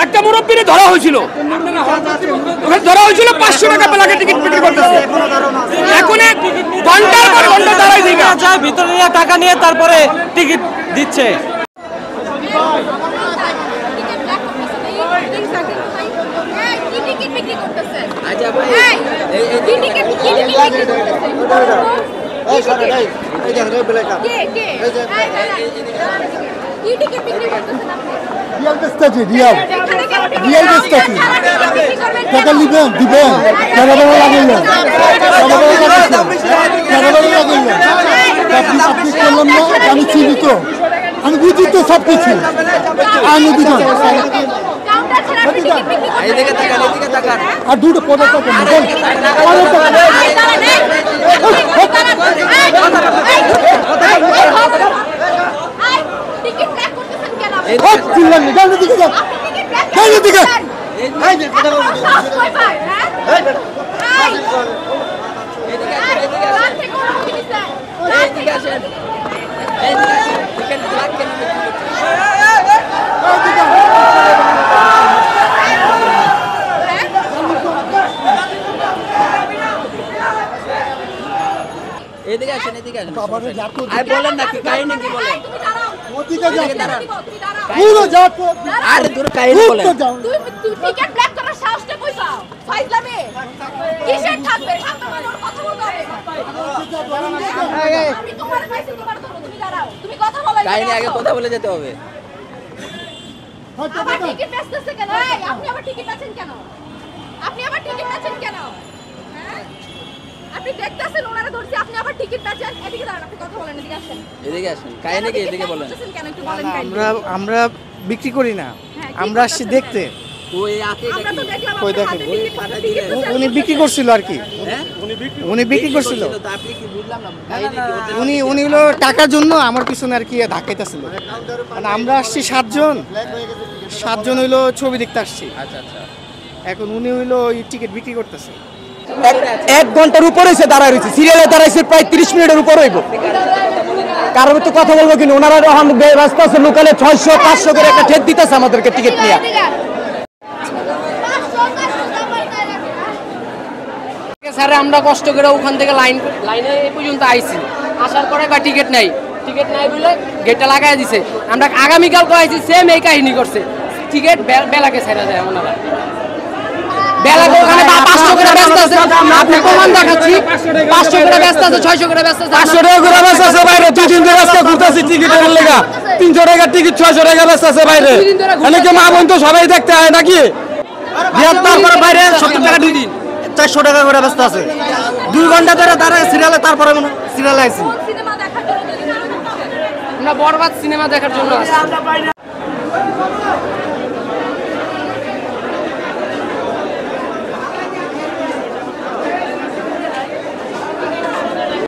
একটা মুরব্বীরে ধরা হয়েছিল, ধরা হয়েছিল 500 টাকা প্লাকে টিকিট বিক্রি করতেছে। এখন ঘন্টার পর ঘন্টা দাঁড়াই দিবে, ভিতরে নিয়ে টাকা নিয়ে তারপরে টিকিট দিচ্ছে। আমি চিনি তো, আমি বুঝি তো সবকিছু। আমি আর দুটো পদার্থ এদিকে আসেন, এদিকে আসেন। বলেন না কি কাহিনী, কি বলেন? আরে দূর কাহিনী বলেন। তুই টিকেট ব্ল্যাক করার সাহসটা কই পাও? ফাইজলামে কিসের থাকবে? শান্ত মানুষ কথা বলতে হবে। আমি তোমার পাইছি, তোমার তো তুমি দাঁড়াও, তুমি কথা বলো। কাহিনী আগে কথা বলে যেতে হবে। আবার টিকিট বেচতেছে কেন? এই আপনি আবার টিকিট বেচেন কেন? আপনি আবার টিকিট বেচেন কেন? হ্যাঁ, আপনি দেখতেছেন ওনারা ধরছে, আপনি আবার টিকিট বেচেন। এদিকে দাঁড়ান, আপনি কথা বলেন, এদিকে আসেন। এদিকে আসেন, কাহিনী কি এদিকে বলেন। আমরা বিক্রি করি না, আমরা আসছি দেখতে। উনি বিক্রি করছিল আর কি, উনি বিক্রি করছিল। উনি হলো টাকার জন্য আমার পিছনে আর কি ধাক্কাইতেছিল। মানে আমরা আসছি 7 জন হইলো ছবি দেখতে আসছি। এখন উনি হইলো টিকিট বিক্রি করতেছে। 1 ঘন্টার উপর হয়েছে দাঁড়ায় রয়েছে, সিরিয়ালে দাঁড়াইছে প্রায় 30 মিনিটের উপর হইব। কারোর তো কথা বলবো কিনা, ওনারা এখন ব্যস্ত আছে, লোকালে 600-500 করে একটা ঠেট দিতেছে আমাদেরকে টিকিট নিয়ে। স্যার আমরা কষ্ট করে ওখান থেকে লাইনে এই পর্যন্ত আইছি, আসার পরে বা টিকিট নাই বলে গেটটা লাগাই দিছে। আমরা আগামীকাল কয়েছি, সেম এই কাহিনী করছে। টিকিট বেলাকে ছেড়ে যায় ওনারা, বেলাকে ওখানে 500 করে ব্যস্ত আছে। আপনি প্রমাণ দেখাচ্ছি, 500 করে ব্যস্ত আছে, 600 করে ব্যস্ত আছে, 800 টাকা করে ব্যস্ত আছে বাইরে। 2-3 দিন রাস্তা ঘুরতেছি টিকিটের লেগা, 300 টাকা টিকিট, 600 টাকা ব্যস্ত আছে বাইরে। অনেকে মা বোন তো সবাই দেখতে হয় নাকি? তারপরে বাইরে 70 টাকা 2 দিন 400 টাকা করে ব্যস্ত আছে। 2 ঘন্টা ধরে দাঁড়ায় সিরিয়ালে, তারপরে সিরিয়ালে আইছি। আমরা বরবাদ সিনেমা দেখার জন্য আসছি।